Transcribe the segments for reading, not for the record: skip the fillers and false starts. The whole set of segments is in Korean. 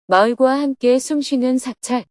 마을과 함께 숨쉬는 사찰.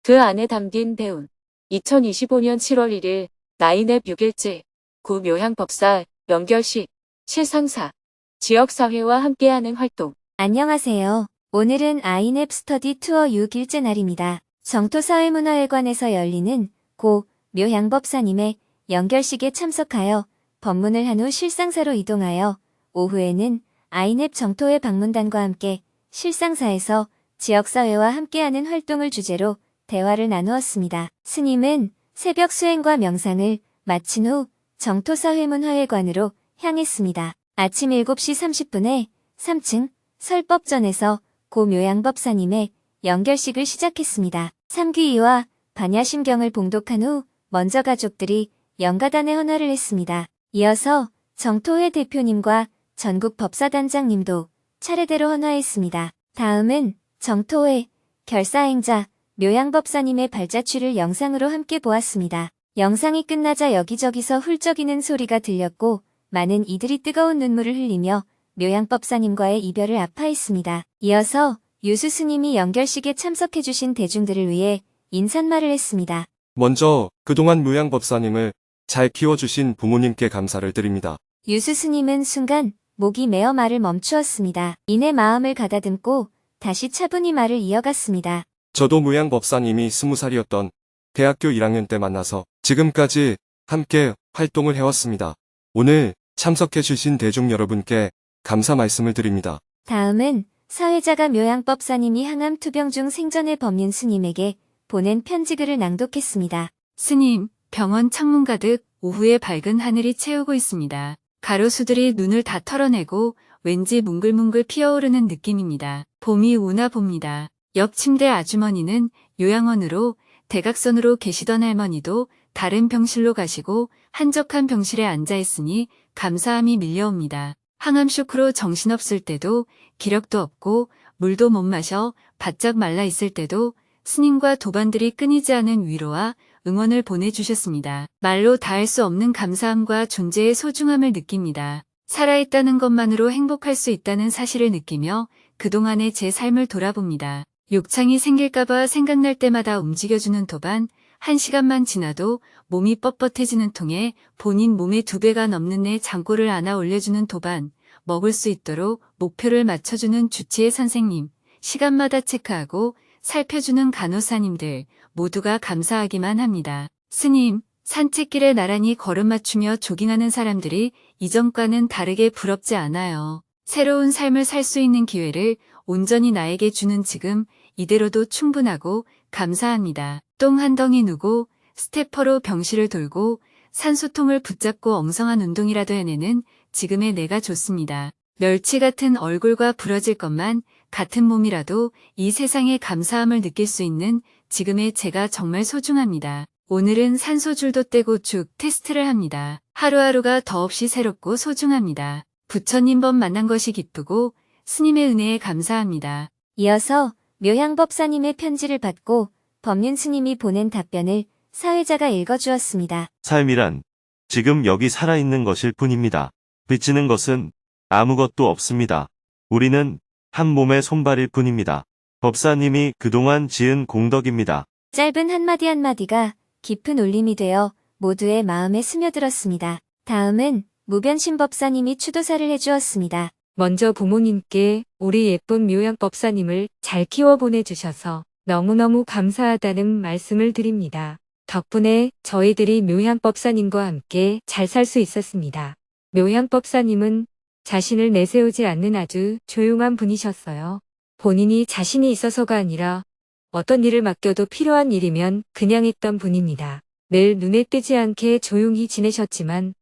그 안에 담긴 대운. 2025년 7월 1일 나인앱 6일째 구 묘향법사 연결식 실상사 지역사회와 함께하는 활동. 안녕하세요. 오늘은 아이넵 스터디 투어 6일째 날입니다. 정토사회문화회관에서 열리는 고 묘향법사님의 연결식에 참석하여 법문을 한 후 실상사로 이동하여 오후에는 아이넵 정토회 방문단과 함께 실상사에서 지역사회와 함께하는 활동을 주제로 대화를 나누었습니다. 스님은 새벽 수행과 명상을 마친 후 정토사회문화회관으로 향했습니다. 아침 7시 30분에 3층 설법전에서 고 묘향법사님의 연결식을 시작했습니다. 삼귀이와 반야심경을 봉독한 후 먼저 가족들이 연가단에 헌화를 했습니다. 이어서 정토회 대표님과 전국 법사단장님도 차례대로 헌화했습니다. 다음은 정토회 결사행자 묘향법사님의 발자취를 영상으로 함께 보았습니다. 영상이 끝나자 여기저기서 훌쩍이는 소리가 들렸고 많은 이들이 뜨거운 눈물을 흘리며 묘향법사님과의 이별을 아파했습니다. 이어서 유수 스님이 연결식에 참석해주신 대중들을 위해 인사말을 했습니다. 먼저 그동안 묘향법사님을 잘 키워주신 부모님께 감사를 드립니다. 유수 스님은 순간 목이 메어 말을 멈추었습니다. 이내 마음을 가다듬고 다시 차분히 말을 이어갔습니다. 저도 묘향법사님이 20살이었던 대학교 1학년 때 만나서 지금까지 함께 활동을 해왔습니다. 오늘 참석해주신 대중 여러분께 감사 말씀을 드립니다. 다음은 사회자가 묘향법사님이 항암 투병 중 생전의 법륜 스님에게 보낸 편지글을 낭독했습니다. 스님, 병원 창문 가득 오후에 밝은 하늘이 채우고 있습니다. 가로수들이 눈을 다 털어내고 왠지 뭉글뭉글 피어오르는 느낌입니다. 봄이 오나 봅니다. 옆 침대 아주머니는 요양원으로 대각선으로 계시던 할머니도 다른 병실로 가시고 한적한 병실에 앉아 있으니 감사함이 밀려옵니다. 항암 쇼크로 정신없을 때도 기력도 없고 물도 못 마셔 바짝 말라 있을 때도 스님과 도반들이 끊이지 않은 위로와 응원을 보내주셨습니다. 말로 다할 수 없는 감사함과 존재의 소중함을 느낍니다. 살아있다는 것만으로 행복할 수 있다는 사실을 느끼며 그동안의 제 삶을 돌아봅니다. 욕창이 생길까봐 생각날 때마다 움직여주는 도반, 1시간만 지나도 몸이 뻣뻣해지는 통에 본인 몸의 2배가 넘는 내 장골을 안아 올려주는 도반, 먹을 수 있도록 목표를 맞춰주는 주치의 선생님, 시간마다 체크하고 살펴주는 간호사님들 모두가 감사하기만 합니다. 스님, 산책길에 나란히 걸음 맞추며 조깅하는 사람들이 이전과는 다르게 부럽지 않아요. 새로운 삶을 살 수 있는 기회를 온전히 나에게 주는 지금 이대로도 충분하고 감사합니다. 똥 한 덩이 누고 스태퍼로 병실을 돌고 산소통을 붙잡고 엉성한 운동이라도 해내는 지금의 내가 좋습니다. 멸치 같은 얼굴과 부러질 것만 같은 몸이라도 이 세상의 감사함을 느낄 수 있는 지금의 제가 정말 소중합니다. 오늘은 산소줄도 떼고 쭉 테스트를 합니다. 하루하루가 더없이 새롭고 소중합니다. 부처님 법 만난 것이 기쁘고 스님의 은혜에 감사합니다. 이어서 묘향법사님의 편지를 받고 법륜 스님이 보낸 답변을 사회자가 읽어주었습니다. 삶이란 지금 여기 살아있는 것일 뿐입니다. 비치는 것은 아무것도 없습니다. 우리는 한 몸의 손발일 뿐입니다. 법사님이 그동안 지은 공덕입니다. 짧은 한마디 한마디가 깊은 울림이 되어 모두의 마음에 스며들었습니다. 다음은 무변신 법사님이 추도사를 해주었습니다. 먼저 부모님께 우리 예쁜 묘향법사님을 잘 키워 보내주셔서 너무너무 감사하다는 말씀을 드립니다. 덕분에 저희들이 묘향법사님과 함께 잘 살 수 있었습니다. 묘향법사님은 자신을 내세우지 않는 아주 조용한 분이셨어요. 본인이 자신이 있어서가 아니라 어떤 일을 맡겨도 필요한 일이면 그냥 했던 분입니다. 늘 눈에 띄지 않게 조용히 지내셨지만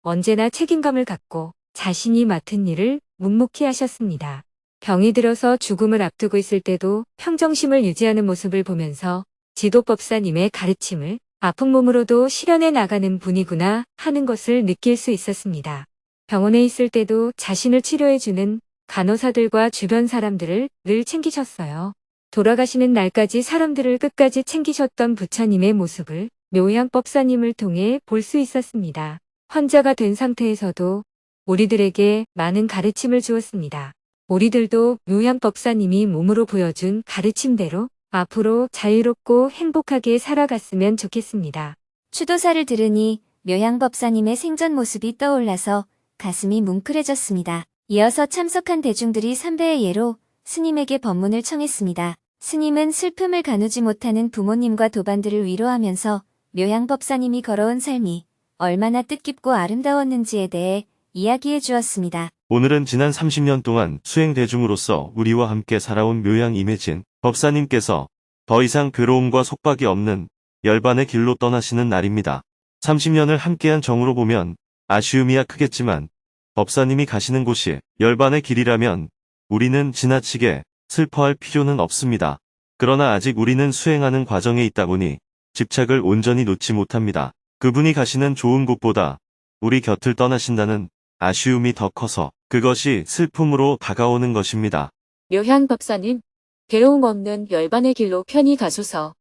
언제나 책임감을 갖고 자신이 맡은 일을 묵묵히 하셨습니다. 병이 들어서 죽음을 앞두고 있을 때도 평정심을 유지하는 모습을 보면서 지도법사님의 가르침을 아픈 몸으로도 실현해 나가는 분이구나 하는 것을 느낄 수 있었습니다. 병원에 있을 때도 자신을 치료해주는 간호사들과 주변 사람들을 늘 챙기셨어요. 돌아가시는 날까지 사람들을 끝까지 챙기셨던 부처님의 모습을 묘양법사님을 통해 볼 수 있었습니다. 환자가 된 상태에서도 우리들에게 많은 가르침을 주었습니다. 우리들도 묘양법사님이 몸으로 보여준 가르침대로 앞으로 자유롭고 행복하게 살아갔으면 좋겠습니다. 추도사를 들으니 묘양법사님의 생전 모습이 떠올라서 가슴이 뭉클해졌습니다. 이어서 참석한 대중들이 삼배의 예로 스님에게 법문을 청했습니다. 스님은 슬픔을 가누지 못하는 부모님과 도반들을 위로하면서 묘양법사님이 걸어온 삶이 얼마나 뜻깊고 아름다웠는지에 대해 이야기해 주었습니다. 오늘은 지난 30년 동안 수행 대중으로서 우리와 함께 살아온 묘양 임혜진 법사님께서 더 이상 괴로움과 속박이 없는 열반의 길로 떠나시는 날입니다. 30년을 함께한 정으로 보면 아쉬움이야 크겠지만 법사님이 가시는 곳이 열반의 길이라면 우리는 지나치게 슬퍼할 필요는 없습니다. 그러나 아직 우리는 수행하는 과정에 있다 보니 집착을 온전히 놓지 못합니다. 그분이 가시는 좋은 곳보다 우리 곁을 떠나신다는 아쉬움이 더 커서 그것이 슬픔으로 다가오는 것입니다. 묘향 법사님, 괴로움 없는 열반의 길로 편히 가소서.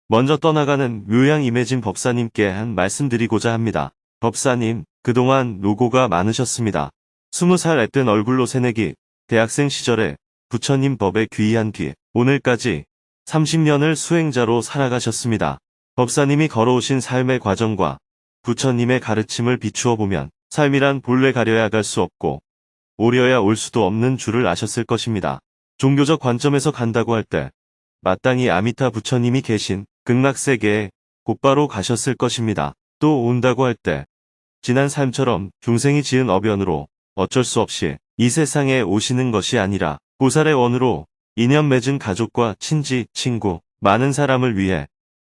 먼저 떠나가는 묘양 임혜진 법사님께 한 말씀 드리고자 합니다. 법사님, 그동안 노고가 많으셨습니다. 20살 애뜬 얼굴로 새내기 대학생 시절에 부처님 법에 귀의한 뒤 오늘까지 30년을 수행자로 살아가셨습니다. 법사님이 걸어오신 삶의 과정과 부처님의 가르침을 비추어 보면 삶이란 본래 가려야 갈 수 없고 오려야 올 수도 없는 줄을 아셨을 것입니다. 종교적 관점에서 간다고 할 때 마땅히 아미타 부처님이 계신 극락세계에 곧바로 가셨을 것입니다. 또 온다고 할 때 지난 삶처럼 중생이 지은 어변으로 어쩔 수 없이 이 세상에 오시는 것이 아니라 보살의 원으로 인연 맺은 가족과 친지, 친구, 많은 사람을 위해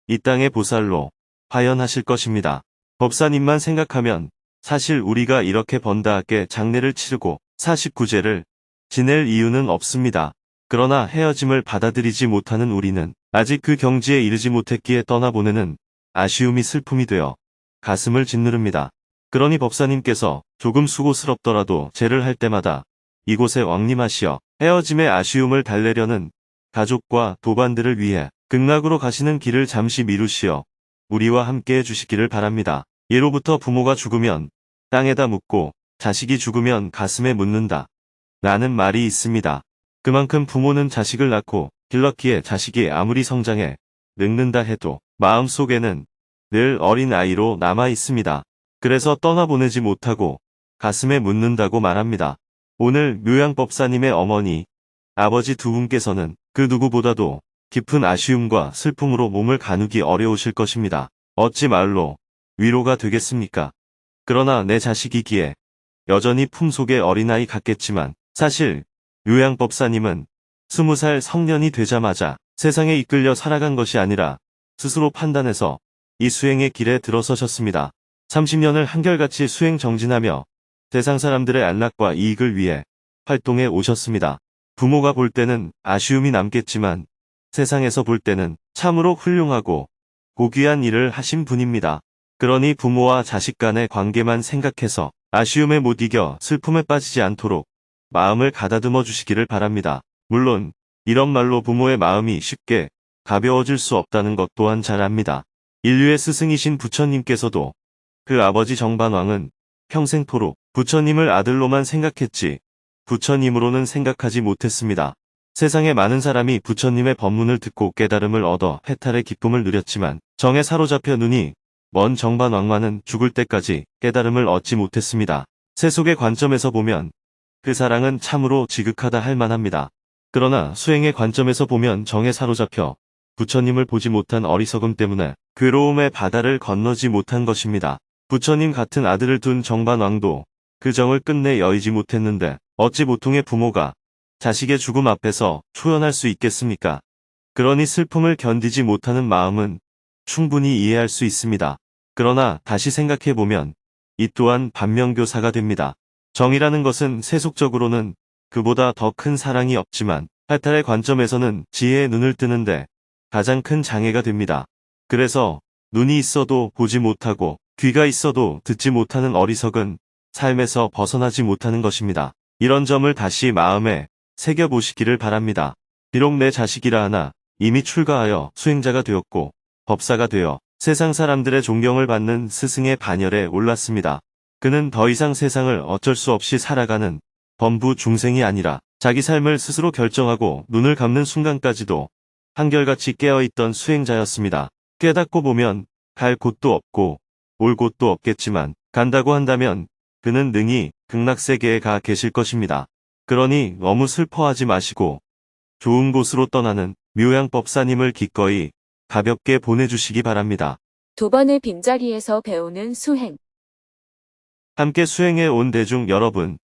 이 땅의 보살로 화연하실 것입니다. 법사님만 생각하면 사실 우리가 이렇게 번다하게 장례를 치르고 49제를 지낼 이유는 없습니다. 그러나 헤어짐을 받아들이지 못하는 우리는 아직 그 경지에 이르지 못했기에 떠나보내는 아쉬움이 슬픔이 되어 가슴을 짓누릅니다. 그러니 법사님께서 조금 수고스럽더라도 제를 할 때마다 이곳에 왕림하시어 헤어짐의 아쉬움을 달래려는 가족과 도반들을 위해 극락으로 가시는 길을 잠시 미루시어 우리와 함께 해주시기를 바랍니다. 예로부터 부모가 죽으면 땅에다 묻고 자식이 죽으면 가슴에 묻는다 라는 말이 있습니다. 그만큼 부모는 자식을 낳고 길렀기에 자식이 아무리 성장해 늙는다 해도 마음속에는 늘 어린 아이로 남아 있습니다. 그래서 떠나보내지 못하고 가슴에 묻는다고 말합니다. 오늘 묘양법사님의 어머니, 아버지 두 분께서는 그 누구보다도 깊은 아쉬움과 슬픔으로 몸을 가누기 어려우실 것입니다. 어찌 말로 위로가 되겠습니까? 그러나 내 자식이기에 여전히 품속의 어린아이 같겠지만 사실 묘양법사님은 20살 성년이 되자마자 세상에 이끌려 살아간 것이 아니라 스스로 판단해서 이 수행의 길에 들어서셨습니다. 30년을 한결같이 수행 정진하며 세상 사람들의 안락과 이익을 위해 활동해 오셨습니다. 부모가 볼 때는 아쉬움이 남겠지만 세상에서 볼 때는 참으로 훌륭하고 고귀한 일을 하신 분입니다. 그러니 부모와 자식 간의 관계만 생각해서 아쉬움에 못 이겨 슬픔에 빠지지 않도록 마음을 가다듬어 주시기를 바랍니다. 물론 이런 말로 부모의 마음이 쉽게 가벼워질 수 없다는 것 또한 잘 압니다. 인류의 스승이신 부처님께서도 그 아버지 정반왕은 평생토록 부처님을 아들로만 생각했지 부처님으로는 생각하지 못했습니다. 세상에 많은 사람이 부처님의 법문을 듣고 깨달음을 얻어 해탈의 기쁨을 누렸지만 정에 사로잡혀 눈이 먼 정반왕만은 죽을 때까지 깨달음을 얻지 못했습니다. 세속의 관점에서 보면 그 사랑은 참으로 지극하다 할 만합니다. 그러나 수행의 관점에서 보면 정에 사로잡혀 부처님을 보지 못한 어리석음 때문에 괴로움의 바다를 건너지 못한 것입니다. 부처님 같은 아들을 둔 정반왕도 그 정을 끝내 여의지 못했는데 어찌 보통의 부모가 자식의 죽음 앞에서 초연할 수 있겠습니까? 그러니 슬픔을 견디지 못하는 마음은 충분히 이해할 수 있습니다. 그러나 다시 생각해보면 이 또한 반면교사가 됩니다. 정이라는 것은 세속적으로는 그보다 더 큰 사랑이 없지만 해탈의 관점에서는 지혜의 눈을 뜨는데 가장 큰 장애가 됩니다. 그래서 눈이 있어도 보지 못하고 귀가 있어도 듣지 못하는 어리석은 삶에서 벗어나지 못하는 것입니다. 이런 점을 다시 마음에 새겨보시기를 바랍니다. 비록 내 자식이라 하나 이미 출가하여 수행자가 되었고 법사가 되어 세상 사람들의 존경을 받는 스승의 반열에 올랐습니다. 그는 더 이상 세상을 어쩔 수 없이 살아가는 범부 중생이 아니라 자기 삶을 스스로 결정하고 눈을 감는 순간까지도 한결같이 깨어있던 수행자였습니다. 깨닫고 보면 갈 곳도 없고 올 곳도 없겠지만 간다고 한다면 그는 능히 극락세계에 가 계실 것입니다. 그러니 너무 슬퍼하지 마시고 좋은 곳으로 떠나는 묘양법사님을 기꺼이 가볍게 보내주시기 바랍니다. 도반의 빈자리에서 배우는 수행. 함께 수행해 온 대중 여러분,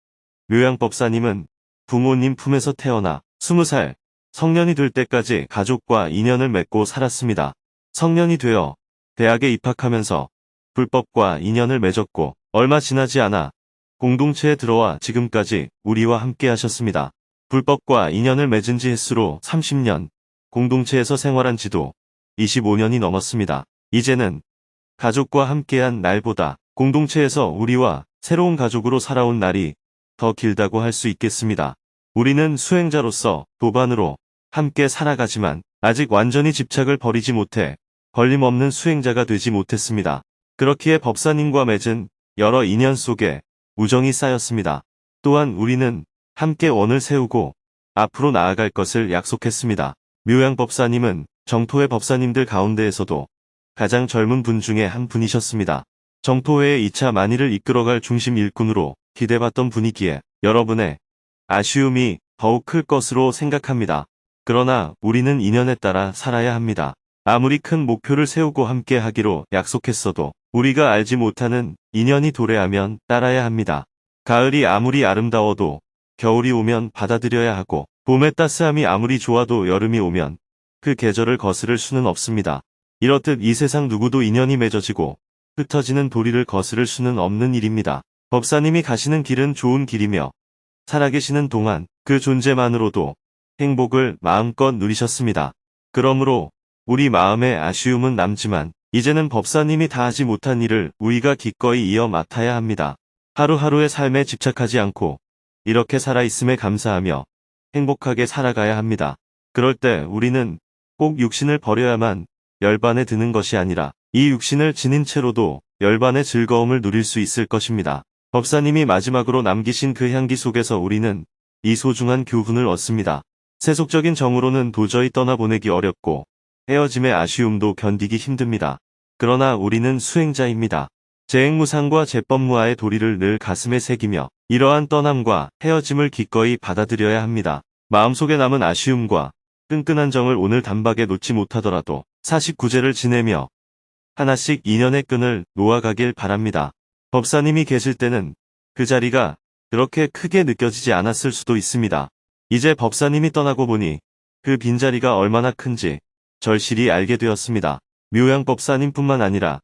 묘양법사님은 부모님 품에서 태어나 20살 성년이 될 때까지 가족과 인연을 맺고 살았습니다. 성년이 되어 대학에 입학하면서 불법과 인연을 맺었고 얼마 지나지 않아 공동체에 들어와 지금까지 우리와 함께 하셨습니다. 불법과 인연을 맺은 지 횟수로 30년, 공동체에서 생활한 지도 25년이 넘었습니다. 이제는 가족과 함께한 날보다 공동체에서 우리와 새로운 가족으로 살아온 날이 더 길다고 할 수 있겠습니다. 우리는 수행자로서 도반으로 함께 살아가지만 아직 완전히 집착을 버리지 못해 걸림없는 수행자가 되지 못했습니다. 그렇기에 법사님과 맺은 여러 인연 속에 우정이 쌓였습니다. 또한 우리는 함께 원을 세우고 앞으로 나아갈 것을 약속했습니다. 묘양법사님은 정토회 법사님들 가운데에서도 가장 젊은 분 중에 한 분이셨습니다. 정토회의 2차 만일을 이끌어갈 중심 일꾼으로 기대받던 분이기에 여러분의 아쉬움이 더욱 클 것으로 생각합니다. 그러나 우리는 인연에 따라 살아야 합니다. 아무리 큰 목표를 세우고 함께 하기로 약속했어도 우리가 알지 못하는 인연이 도래하면 따라야 합니다. 가을이 아무리 아름다워도 겨울이 오면 받아들여야 하고 봄의 따스함이 아무리 좋아도 여름이 오면 그 계절을 거스를 수는 없습니다. 이렇듯 이 세상 누구도 인연이 맺어지고 흩어지는 도리를 거스를 수는 없는 일입니다. 법사님이 가시는 길은 좋은 길이며 살아계시는 동안 그 존재만으로도 행복을 마음껏 누리셨습니다. 그러므로 우리 마음에 아쉬움은 남지만 이제는 법사님이 다 하지 못한 일을 우리가 기꺼이 이어 맡아야 합니다. 하루하루의 삶에 집착하지 않고 이렇게 살아있음에 감사하며 행복하게 살아가야 합니다. 그럴 때 우리는 꼭 육신을 버려야만 열반에 드는 것이 아니라 이 육신을 지닌 채로도 열반의 즐거움을 누릴 수 있을 것입니다. 법사님이 마지막으로 남기신 그 향기 속에서 우리는 이 소중한 교훈을 얻습니다. 세속적인 정으로는 도저히 떠나보내기 어렵고 헤어짐의 아쉬움도 견디기 힘듭니다. 그러나 우리는 수행자입니다. 재행무상과 재법무아의 도리를 늘 가슴에 새기며 이러한 떠남과 헤어짐을 기꺼이 받아들여야 합니다. 마음속에 남은 아쉬움과 끈끈한 정을 오늘 단박에 놓지 못하더라도 49제를 지내며 하나씩 인연의 끈을 놓아가길 바랍니다. 법사님이 계실 때는 그 자리가 그렇게 크게 느껴지지 않았을 수도 있습니다. 이제 법사님이 떠나고 보니 그 빈자리가 얼마나 큰지 절실히 알게 되었습니다. 묘양법사님뿐만 아니라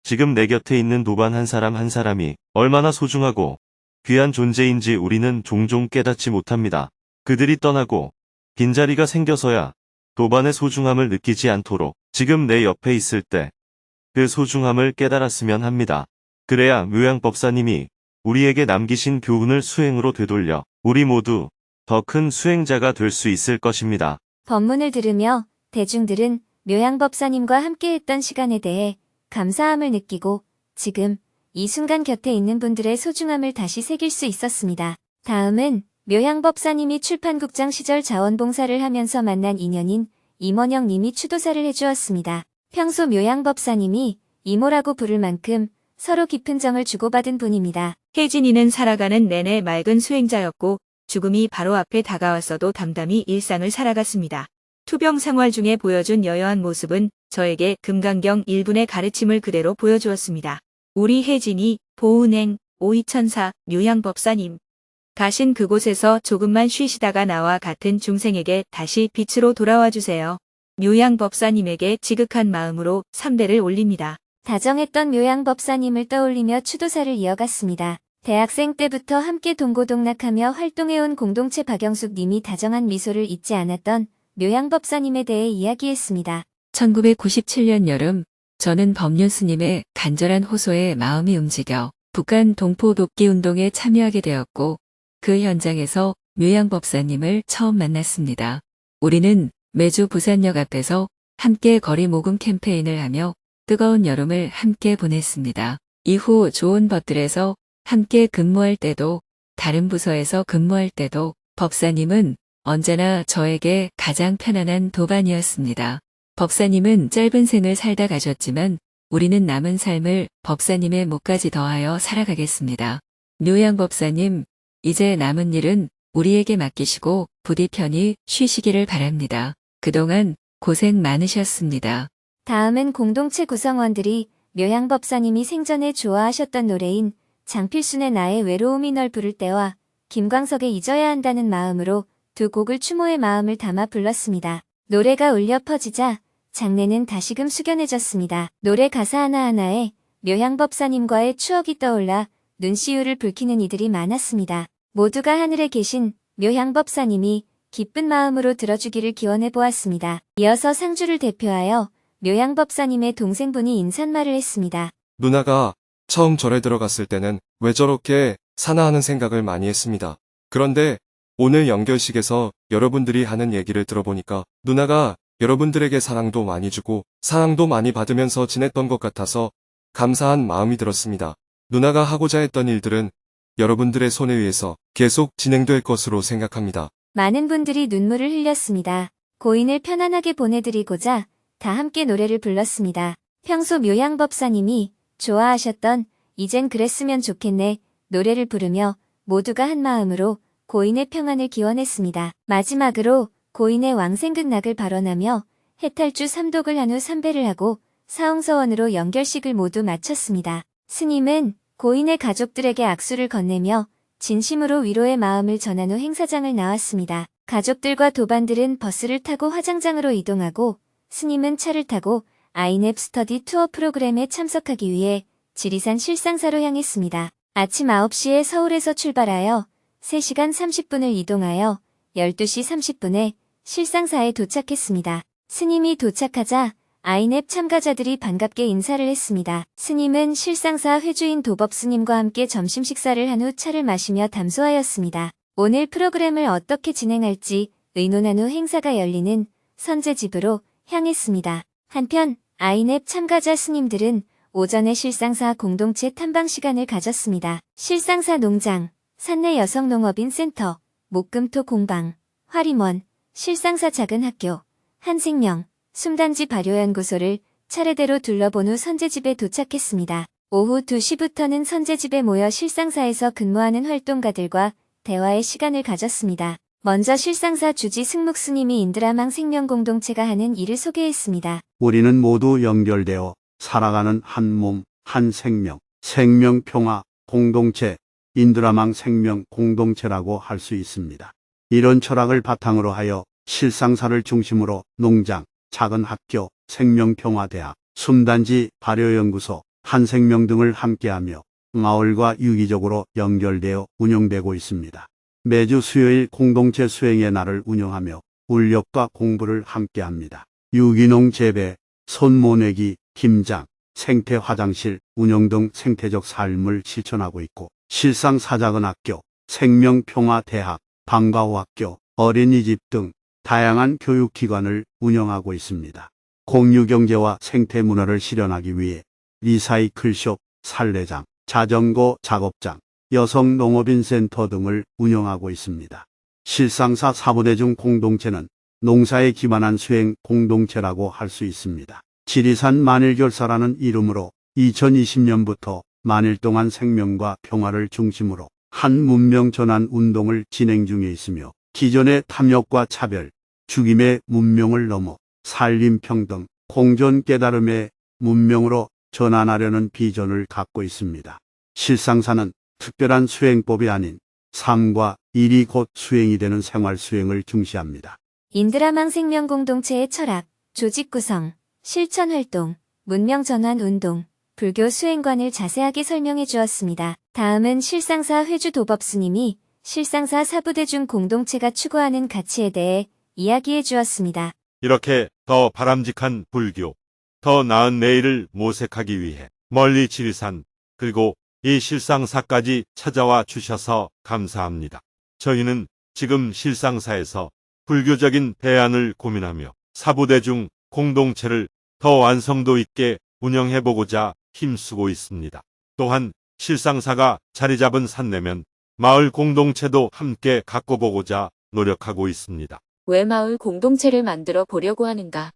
지금 내 곁에 있는 도반 한 사람 한 사람이 얼마나 소중하고 귀한 존재인지 우리는 종종 깨닫지 못합니다. 그들이 떠나고 빈자리가 생겨서야 도반의 소중함을 느끼지 않도록 지금 내 옆에 있을 때 그 소중함을 깨달았으면 합니다. 그래야 묘양법사님이 우리에게 남기신 교훈을 수행으로 되돌려 우리 모두 더 큰 수행자가 될 수 있을 것입니다. 법문을 들으며 대중들은 묘양법사님과 함께했던 시간에 대해 감사함을 느끼고 지금 이 순간 곁에 있는 분들의 소중함을 다시 새길 수 있었습니다. 다음은 묘양법사님이 출판국장 시절 자원봉사를 하면서 만난 인연인 임원영 님이 추도사를 해주었습니다. 평소 묘양법사님이 이모라고 부를 만큼 서로 깊은 정을 주고받은 분입니다. 혜진이는 살아가는 내내 맑은 수행자였고 죽음이 바로 앞에 다가왔어도 담담히 일상을 살아갔습니다. 투병 생활 중에 보여준 여여한 모습은 저에게 금강경 1분의 가르침을 그대로 보여주었습니다. 우리 혜진이 보은행 52천사 묘양법사님 가신 그곳에서 조금만 쉬시다가 나와 같은 중생에게 다시 빛으로 돌아와 주세요. 묘양법사님에게 지극한 마음으로 3대를 올립니다. 다정했던 묘양법사님을 떠올리며 추도사를 이어갔습니다. 대학생 때부터 함께 동고동락하며 활동해온 공동체 박영숙 님이 다정한 미소를 잊지 않았던 묘양법사님에 대해 이야기했습니다. 1997년 여름, 저는 법륜 스님의 간절한 호소에 마음이 움직여 북한 동포 돕기 운동에 참여하게 되었고, 그 현장에서 묘양법사님을 처음 만났습니다. 우리는 매주 부산역 앞에서 함께 거리 모금 캠페인을 하며 뜨거운 여름을 함께 보냈습니다. 이후 좋은 법들에서 함께 근무할 때도 다른 부서에서 근무할 때도 법사님은 언제나 저에게 가장 편안한 도반이었습니다. 법사님은 짧은 생을 살다 가셨지만 우리는 남은 삶을 법사님의 몫까지 더하여 살아가겠습니다. 묘양법사님, 이제 남은 일은 우리에게 맡기시고 부디 편히 쉬시기를 바랍니다. 그동안 고생 많으셨습니다. 다음은 공동체 구성원들이 묘양법사님이 생전에 좋아하셨던 노래인 장필순의 나의 외로움이 널 부를 때와 김광석의 잊어야 한다는 마음으로 두 곡을 추모의 마음을 담아 불렀습니다. 노래가 울려 퍼지자 장내는 다시금 숙연해졌습니다. 노래 가사 하나하나에 묘양법사님과의 추억이 떠올라 눈시울을 붉히는 이들이 많았습니다. 모두가 하늘에 계신 묘양법사님이 기쁜 마음으로 들어주기를 기원해 보았습니다. 이어서 상주를 대표하여 묘양법사님의 동생분이 인사말을 했습니다. 누나가 처음 절에 들어갔을 때는 왜 저렇게 사나 하는 생각을 많이 했습니다. 그런데 오늘 연결식에서 여러분들이 하는 얘기를 들어보니까 누나가 여러분들에게 사랑도 많이 주고 사랑도 많이 받으면서 지냈던 것 같아서 감사한 마음이 들었습니다. 누나가 하고자 했던 일들은 여러분들의 손에 의해서 계속 진행될 것으로 생각합니다. 많은 분들이 눈물을 흘렸습니다. 고인을 편안하게 보내드리고자 다 함께 노래를 불렀습니다. 평소 묘양법사님이 좋아하셨던 이젠 그랬으면 좋겠네 노래를 부르며 모두가 한 마음으로 고인의 평안을 기원했습니다. 마지막으로 고인의 왕생극락을 발언하며 해탈주 3독을 한 후 삼배를 하고 사홍서원으로 연결식을 모두 마쳤습니다. 스님은 고인의 가족들에게 악수를 건네며 진심으로 위로의 마음을 전한 후 행사장을 나왔습니다. 가족들과 도반들은 버스를 타고 화장장으로 이동하고 스님은 차를 타고 아이넵 스터디 투어 프로그램에 참석하기 위해 지리산 실상사로 향했습니다. 아침 9시에 서울에서 출발하여 3시간 30분을 이동하여 12시 30분에 실상사에 도착했습니다. 스님이 도착하자 아이넵 참가자들이 반갑게 인사를 했습니다. 스님은 실상사 회주인 도법스님과 함께 점심 식사를 한 후 차를 마시며 담소하였습니다. 오늘 프로그램을 어떻게 진행할지 의논한 후 행사가 열리는 선제집으로 향했습니다. 한편 아이넵 참가자 스님들은 오전에 실상사 공동체 탐방 시간을 가졌습니다. 실상사 농장, 산내 여성농업인 센터, 목금토 공방, 화림원, 실상사 작은 학교, 한생명, 숨단지 발효연구소를 차례대로 둘러본 후 선제집에 도착했습니다. 오후 2시부터는 선제집에 모여 실상사에서 근무하는 활동가들과 대화의 시간을 가졌습니다. 먼저 실상사 주지 승묵 스님이 인드라망 생명공동체가 하는 일을 소개했습니다. 우리는 모두 연결되어 살아가는 한 몸, 한 생명, 생명평화 공동체, 인드라망 생명 공동체라고 할 수 있습니다. 이런 철학을 바탕으로 하여 실상사를 중심으로 농장, 작은 학교, 생명평화대학, 숨단지 발효연구소, 한생명 등을 함께하며 마을과 유기적으로 연결되어 운영되고 있습니다. 매주 수요일 공동체 수행의 날을 운영하며 울력과 공부를 함께합니다. 유기농 재배, 손모내기, 김장, 생태 화장실 운영 등 생태적 삶을 실천하고 있고 실상사작은학교, 생명평화대학, 방과후학교, 어린이집 등 다양한 교육기관을 운영하고 있습니다. 공유경제와 생태문화를 실현하기 위해 리사이클숍, 산래장, 자전거 작업장, 여성농업인센터 등을 운영하고 있습니다. 실상사 사무대중 공동체는 농사에 기반한 수행 공동체라고 할 수 있습니다. 지리산 만일결사라는 이름으로 2020년부터 만일 동안 생명과 평화를 중심으로 한 문명 전환 운동을 진행 중에 있으며 기존의 탐욕과 차별, 죽임의 문명을 넘어 산림평등, 공존 깨달음의 문명으로 전환하려는 비전을 갖고 있습니다. 실상사는 특별한 수행법이 아닌 삶과 일이 곧 수행이 되는 생활 수행을 중시합니다. 인드라망 생명공동체의 철학, 조직 구성, 실천 활동, 문명 전환 운동, 불교 수행관을 자세하게 설명해 주었습니다. 다음은 실상사 회주 도법스님이 실상사 사부대중 공동체가 추구하는 가치에 대해 이야기해 주었습니다. 이렇게 더 바람직한 불교, 더 나은 내일을 모색하기 위해 멀리 지리산 그리고 이 실상사까지 찾아와 주셔서 감사합니다. 저희는 지금 실상사에서 불교적인 대안을 고민하며 사부대중 공동체를 더 완성도 있게 운영해보고자 힘쓰고 있습니다. 또한 실상사가 자리 잡은 산내면 마을 공동체도 함께 가꿔보고자 노력하고 있습니다. 왜 마을 공동체를 만들어 보려고 하는가?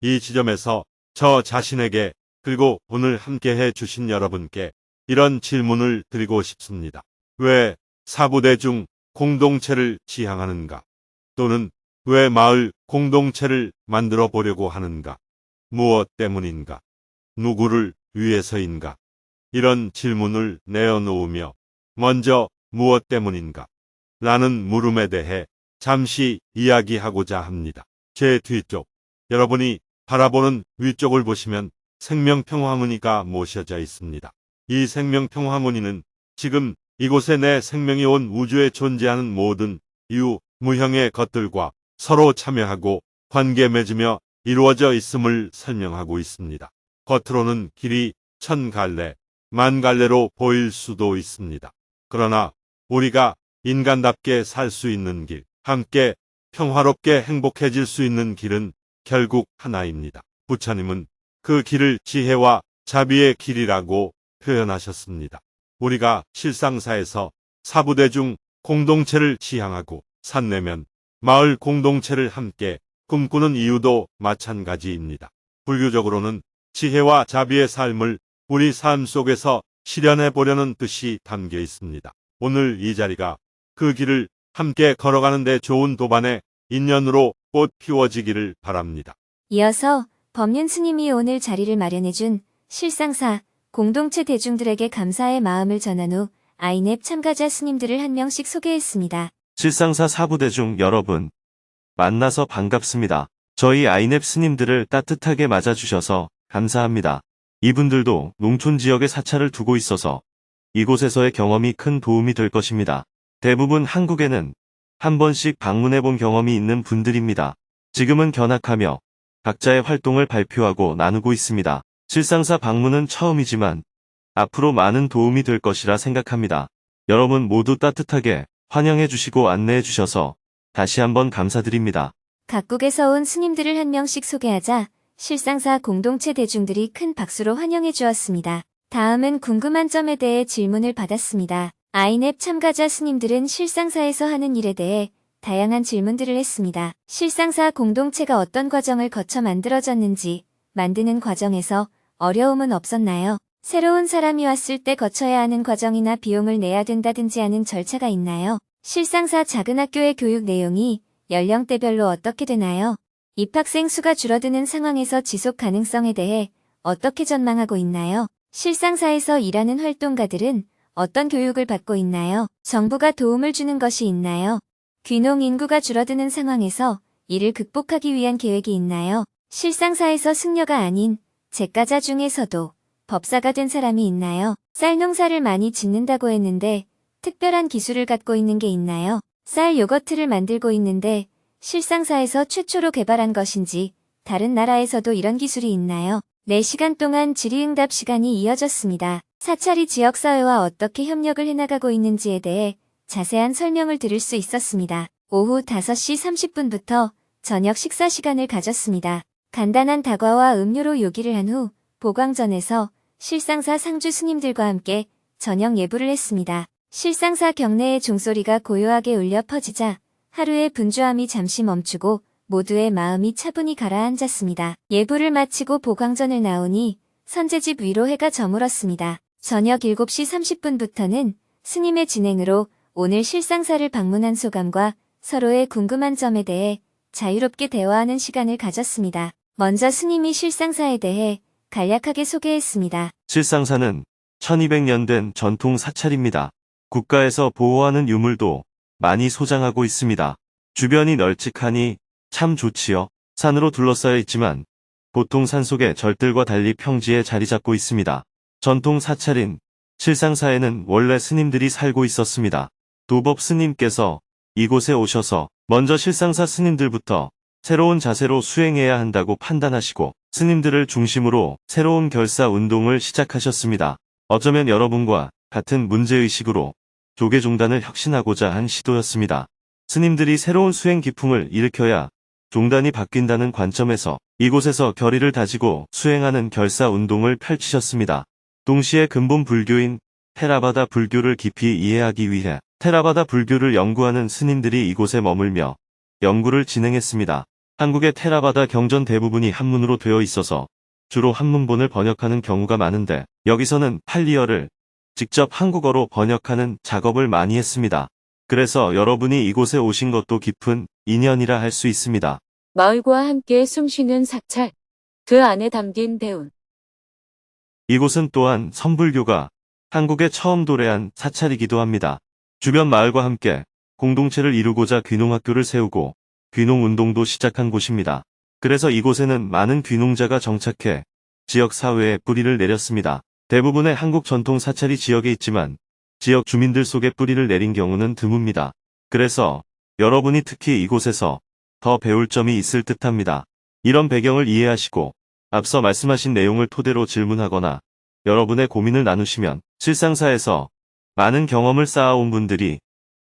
이 지점에서 저 자신에게 그리고 오늘 함께해 주신 여러분께 이런 질문을 드리고 싶습니다. 왜 사부대중 공동체를 지향하는가? 또는 왜 마을 공동체를 만들어 보려고 하는가? 무엇 때문인가? 누구를 위해서인가? 이런 질문을 내어놓으며 먼저 무엇 때문인가? 라는 물음에 대해 잠시 이야기하고자 합니다. 제 뒤쪽, 여러분이 바라보는 위쪽을 보시면 생명평화무늬가 모셔져 있습니다. 이 생명평화무늬는 지금 이곳에 내 생명이 온 우주에 존재하는 모든 무형의 것들과 서로 참여하고 관계 맺으며 이루어져 있음을 설명하고 있습니다. 겉으로는 길이 1000갈래, 10,000갈래로 보일 수도 있습니다. 그러나 우리가 인간답게 살 수 있는 길, 함께 평화롭게 행복해질 수 있는 길은 결국 하나입니다. 부처님은 그 길을 지혜와 자비의 길이라고 표현하셨습니다. 우리가 실상사에서 사부대중 공동체를 지향하고 산내면 마을 공동체를 함께 꿈꾸는 이유도 마찬가지입니다. 불교적으로는 지혜와 자비의 삶을 우리 삶 속에서 실현해 보려는 뜻이 담겨 있습니다. 오늘 이 자리가 그 길을 함께 걸어가는 데 좋은 도반의 인연으로 꽃 피워지기를 바랍니다. 이어서 법륜 스님이 오늘 자리를 마련해준 실상사 공동체 대중들에게 감사의 마음을 전한 후 아이넵 참가자 스님들을 한 명씩 소개했습니다. 실상사 사부대중 여러분, 만나서 반갑습니다. 저희 아이넵 스님들을 따뜻하게 맞아주셔서 감사합니다. 이분들도 농촌 지역에 사찰을 두고 있어서 이곳에서의 경험이 큰 도움이 될 것입니다. 대부분 한국에는 한 번씩 방문해 본 경험이 있는 분들입니다. 지금은 견학하며 각자의 활동을 발표하고 나누고 있습니다. 실상사 방문은 처음이지만 앞으로 많은 도움이 될 것이라 생각합니다. 여러분 모두 따뜻하게 환영해 주시고 안내해 주셔서 다시 한번 감사드립니다. 각국에서 온 스님들을 한 명씩 소개하자 실상사 공동체 대중들이 큰 박수로 환영해 주었습니다. 다음은 궁금한 점에 대해 질문을 받았습니다. 아이넵 참가자 스님들은 실상사에서 하는 일에 대해 다양한 질문들을 했습니다. 실상사 공동체가 어떤 과정을 거쳐 만들어졌는지, 만드는 과정에서 어려움은 없었나요? 새로운 사람이 왔을 때 거쳐야 하는 과정이나 비용을 내야 된다든지 하는 절차가 있나요? 실상사 작은 학교의 교육 내용이 연령대별로 어떻게 되나요? 입학생 수가 줄어드는 상황에서 지속 가능성에 대해 어떻게 전망하고 있나요? 실상사에서 일하는 활동가들은 어떤 교육을 받고 있나요? 정부가 도움을 주는 것이 있나요? 귀농 인구가 줄어드는 상황에서 이를 극복하기 위한 계획이 있나요? 실상사에서 승려가 아닌 제과자 중에서도 법사가 된 사람이 있나요? 쌀 농사를 많이 짓는다고 했는데 특별한 기술을 갖고 있는 게 있나요? 쌀 요거트를 만들고 있는데 실상사에서 최초로 개발한 것인지 다른 나라에서도 이런 기술이 있나요? 4시간 동안 질의응답 시간이 이어졌습니다. 사찰이 지역사회와 어떻게 협력을 해나가고 있는지에 대해 자세한 설명을 들을 수 있었습니다. 오후 5시 30분부터 저녁 식사 시간을 가졌습니다. 간단한 다과와 음료로 요기를 한 후 보광전에서 실상사 상주 스님들과 함께 저녁 예불을 했습니다. 실상사 경내의 종소리가 고요하게 울려 퍼지자 하루의 분주함이 잠시 멈추고 모두의 마음이 차분히 가라앉았습니다. 예불을 마치고 보광전을 나오니 선제집 위로 해가 저물었습니다. 저녁 7시 30분부터는 스님의 진행으로 오늘 실상사를 방문한 소감과 서로의 궁금한 점에 대해 자유롭게 대화하는 시간을 가졌습니다. 먼저 스님이 실상사에 대해 간략하게 소개했습니다. 실상사는 1200년 된 전통 사찰입니다. 국가에서 보호하는 유물도 많이 소장하고 있습니다. 주변이 널찍하니 참 좋지요. 산으로 둘러싸여 있지만 보통 산속의 절들과 달리 평지에 자리 잡고 있습니다. 전통 사찰인 실상사에는 원래 스님들이 살고 있었습니다. 도법 스님께서 이곳에 오셔서 먼저 실상사 스님들부터 새로운 자세로 수행해야 한다고 판단하시고 스님들을 중심으로 새로운 결사 운동을 시작하셨습니다. 어쩌면 여러분과 같은 문제의식으로 조계종단을 혁신하고자 한 시도였습니다. 스님들이 새로운 수행 기풍을 일으켜야 종단이 바뀐다는 관점에서 이곳에서 결의를 다지고 수행하는 결사운동을 펼치셨습니다. 동시에 근본 불교인 테라바다 불교를 깊이 이해하기 위해 테라바다 불교를 연구하는 스님들이 이곳에 머물며 연구를 진행했습니다. 한국의 테라바다 경전 대부분이 한문으로 되어 있어서 주로 한문본을 번역하는 경우가 많은데 여기서는 팔리어를 직접 한국어로 번역하는 작업을 많이 했습니다. 그래서 여러분이 이곳에 오신 것도 깊은 인연이라 할 수 있습니다. 마을과 함께 숨쉬는 사찰. 그 안에 담긴 대운. 이곳은 또한 선불교가 한국에 처음 도래한 사찰이기도 합니다. 주변 마을과 함께 공동체를 이루고자 귀농학교를 세우고 귀농운동도 시작한 곳입니다. 그래서 이곳에는 많은 귀농자가 정착해 지역 사회에 뿌리를 내렸습니다. 대부분의 한국 전통 사찰이 지역에 있지만 지역 주민들 속에 뿌리를 내린 경우는 드뭅니다. 그래서 여러분이 특히 이곳에서 더 배울 점이 있을 듯합니다. 이런 배경을 이해하시고 앞서 말씀하신 내용을 토대로 질문하거나 여러분의 고민을 나누시면 실상사에서 많은 경험을 쌓아온 분들이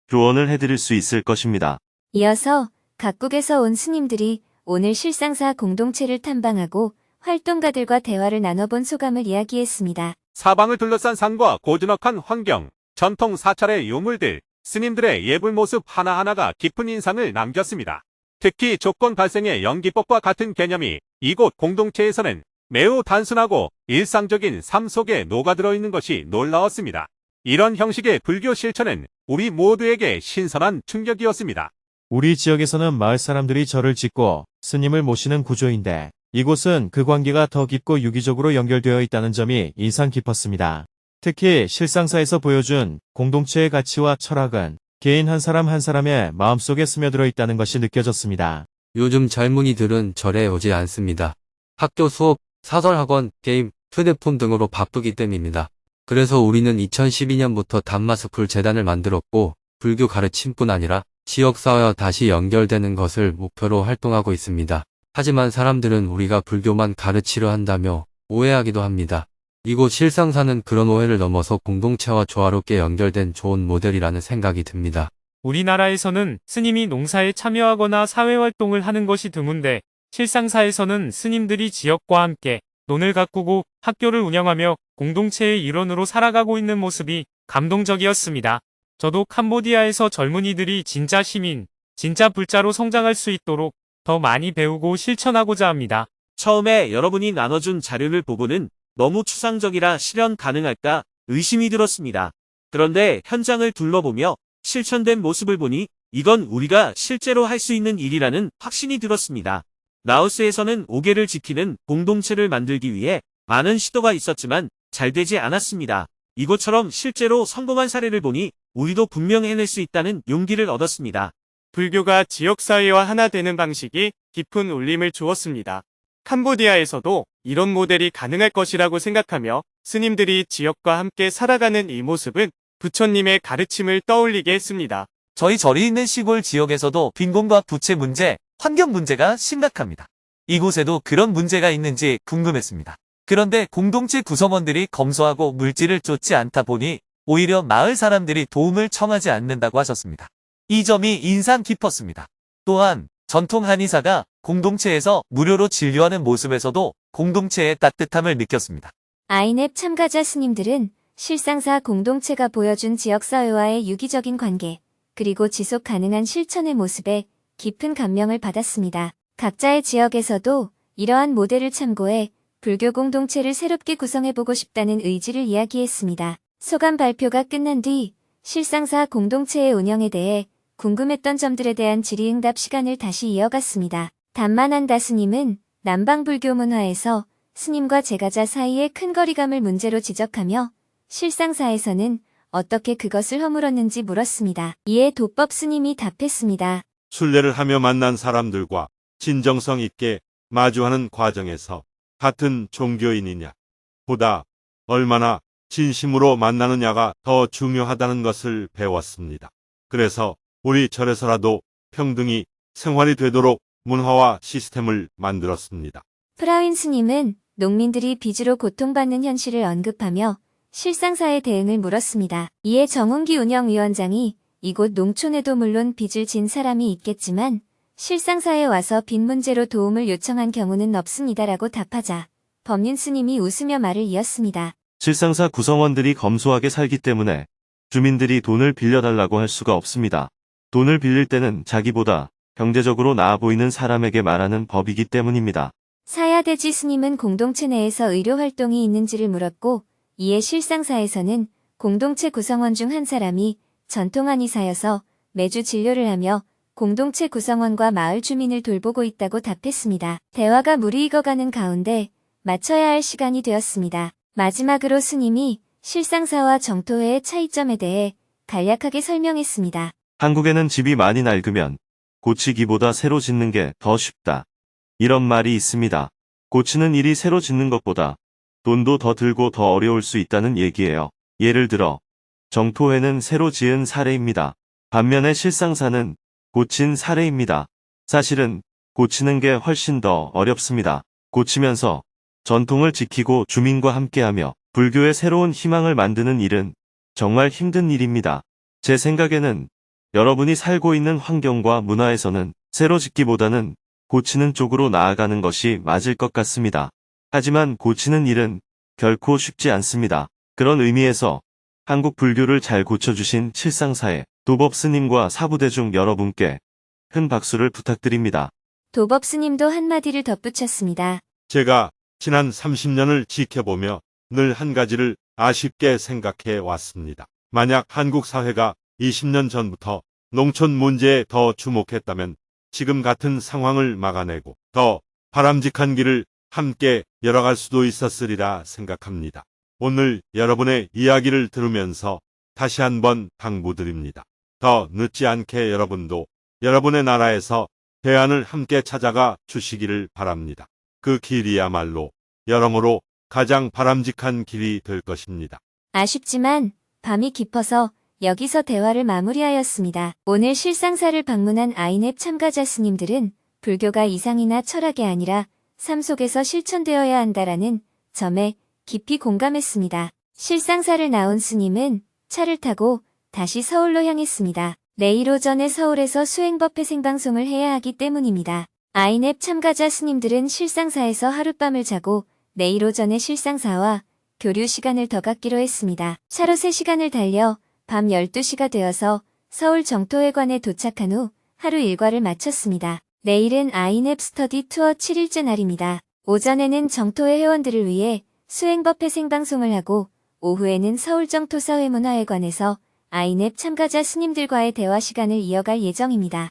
조언을 해드릴 수 있을 것입니다. 이어서 각국에서 온 스님들이 오늘 실상사 공동체를 탐방하고 활동가들과 대화를 나눠본 소감을 이야기했습니다. 사방을 둘러싼 산과 고즈넉한 환경, 전통 사찰의 유물들, 스님들의 예불 모습 하나하나가 깊은 인상을 남겼습니다. 특히 조건 발생의 연기법과 같은 개념이 이곳 공동체에서는 매우 단순하고 일상적인 삶 속에 녹아들어 있는 것이 놀라웠습니다. 이런 형식의 불교 실천은 우리 모두에게 신선한 충격이었습니다. 우리 지역에서는 마을 사람들이 절을 짓고 스님을 모시는 구조인데 이곳은 그 관계가 더 깊고 유기적으로 연결되어 있다는 점이 인상 깊었습니다. 특히 실상사에서 보여준 공동체의 가치와 철학은 개인 한 사람 한 사람의 마음속에 스며들어 있다는 것이 느껴졌습니다. 요즘 젊은이들은 절에 오지 않습니다. 학교 수업, 사설학원, 게임, 휴대폰 등으로 바쁘기 때문입니다. 그래서 우리는 2012년부터 단마스쿨 재단을 만들었고 불교 가르침뿐 아니라 지역사회와 다시 연결되는 것을 목표로 활동하고 있습니다. 하지만 사람들은 우리가 불교만 가르치려 한다며 오해하기도 합니다. 이곳 실상사는 그런 오해를 넘어서 공동체와 조화롭게 연결된 좋은 모델이라는 생각이 듭니다. 우리나라에서는 스님이 농사에 참여하거나 사회활동을 하는 것이 드문데 실상사에서는 스님들이 지역과 함께 논을 가꾸고 학교를 운영하며 공동체의 일원으로 살아가고 있는 모습이 감동적이었습니다. 저도 캄보디아에서 젊은이들이 진짜 시민, 진짜 불자로 성장할 수 있도록 더 많이 배우고 실천하고자 합니다. 처음에 여러분이 나눠준 자료를 보고는 너무 추상적이라 실현 가능할까 의심이 들었습니다. 그런데 현장을 둘러보며 실천된 모습을 보니 이건 우리가 실제로 할 수 있는 일이라는 확신이 들었습니다. 라오스에서는 오개를 지키는 공동체를 만들기 위해 많은 시도가 있었지만 잘 되지 않았습니다. 이곳처럼 실제로 성공한 사례를 보니 우리도 분명 해낼 수 있다는 용기를 얻었습니다. 불교가 지역사회와 하나 되는 방식이 깊은 울림을 주었습니다. 캄보디아에서도 이런 모델이 가능할 것이라고 생각하며 스님들이 지역과 함께 살아가는 이 모습은 부처님의 가르침을 떠올리게 했습니다. 저희 절이 있는 시골 지역에서도 빈곤과 부채 문제, 환경 문제가 심각합니다. 이곳에도 그런 문제가 있는지 궁금했습니다. 그런데 공동체 구성원들이 검소하고 물질을 쫓지 않다 보니 오히려 마을 사람들이 도움을 청하지 않는다고 하셨습니다. 이 점이 인상 깊었습니다. 또한 전통 한의사가 공동체에서 무료로 진료하는 모습에서도 공동체의 따뜻함을 느꼈습니다. 아이넵 참가자 스님들은 실상사 공동체가 보여준 지역사회와의 유기적인 관계, 그리고 지속 가능한 실천의 모습에 깊은 감명을 받았습니다. 각자의 지역에서도 이러한 모델을 참고해 불교 공동체를 새롭게 구성해보고 싶다는 의지를 이야기했습니다. 소감 발표가 끝난 뒤 실상사 공동체의 운영에 대해 궁금했던 점들에 대한 질의응답 시간을 다시 이어갔습니다. 담만한다 스님은 남방불교 문화에서 스님과 제가자 사이의 큰 거리감을 문제로 지적하며 실상사에서는 어떻게 그것을 허물었는지 물었습니다. 이에 도법 스님이 답했습니다. 순례를 하며 만난 사람들과 진정성 있게 마주하는 과정에서 같은 종교인이냐 보다 얼마나 진심으로 만나느냐가 더 중요하다는 것을 배웠습니다. 그래서 우리 절에서라도 평등히 생활이 되도록 문화와 시스템을 만들었습니다. 프라윈 스님은 농민들이 빚으로 고통받는 현실을 언급하며 실상사의 대응을 물었습니다. 이에 정운기 운영위원장이 이곳 농촌에도 물론 빚을 진 사람이 있겠지만 실상사에 와서 빚 문제로 도움을 요청한 경우는 없습니다라고 답하자 법륜 스님이 웃으며 말을 이었습니다. 실상사 구성원들이 검소하게 살기 때문에 주민들이 돈을 빌려달라고 할 수가 없습니다. 돈을 빌릴 때는 자기보다 경제적으로 나아 보이는 사람에게 말하는 법이기 때문입니다. 사야대지 스님은 공동체 내에서 의료 활동이 있는지를 물었고 이에 실상사에서는 공동체 구성원 중 한 사람이 전통 한의사여서 매주 진료를 하며 공동체 구성원과 마을 주민을 돌보고 있다고 답했습니다. 대화가 물이 익어가는 가운데 마쳐야 할 시간이 되었습니다. 마지막으로 스님이 실상사와 정토회의 차이점에 대해 간략하게 설명했습니다. 한국에는 집이 많이 낡으면 고치기보다 새로 짓는 게 더 쉽다. 이런 말이 있습니다. 고치는 일이 새로 짓는 것보다 돈도 더 들고 더 어려울 수 있다는 얘기예요. 예를 들어 정토회는 새로 지은 사례입니다. 반면에 실상사는 고친 사례입니다. 사실은 고치는 게 훨씬 더 어렵습니다. 고치면서 전통을 지키고 주민과 함께하며 불교의 새로운 희망을 만드는 일은 정말 힘든 일입니다. 제 생각에는 여러분이 살고 있는 환경과 문화에서는 새로 짓기보다는 고치는 쪽으로 나아가는 것이 맞을 것 같습니다. 하지만 고치는 일은 결코 쉽지 않습니다. 그런 의미에서 한국 불교를 잘 고쳐주신 칠상사의 도법 스님과 사부대중 여러분께 큰 박수를 부탁드립니다. 도법 스님도 한마디를 덧붙였습니다. 제가 지난 30년을 지켜보며 늘 한 가지를 아쉽게 생각해 왔습니다. 만약 한국 사회가 20년 전부터 농촌 문제에 더 주목했다면 지금 같은 상황을 막아내고 더 바람직한 길을 함께 열어갈 수도 있었으리라 생각합니다. 오늘 여러분의 이야기를 들으면서 다시 한번 당부드립니다. 더 늦지 않게 여러분도 여러분의 나라에서 대안을 함께 찾아가 주시기를 바랍니다. 그 길이야말로 여러모로 가장 바람직한 길이 될 것입니다. 아쉽지만 밤이 깊어서 여기서 대화를 마무리하였습니다. 오늘 실상사를 방문한 아이넵 참가자 스님들은 불교가 이상이나 철학이 아니라 삶 속에서 실천되어야 한다라는 점에 깊이 공감했습니다. 실상사를 나온 스님은 차를 타고 다시 서울로 향했습니다. 내일 오전에 서울에서 수행법회 생방송을 해야 하기 때문입니다. 아이넵 참가자 스님들은 실상사에서 하룻밤을 자고 내일 오전에 실상사와 교류 시간을 더 갖기로 했습니다. 차로 3시간을 달려 밤 12시가 되어서 서울 정토회관에 도착한 후 하루 일과를 마쳤습니다. 내일은 아이넵 스터디 투어 7일째 날입니다. 오전에는 정토회 회원들을 위해 수행법회 생방송을 하고 오후에는 서울 정토사회문화회관에서 아이넵 참가자 스님들과의 대화 시간을 이어갈 예정입니다.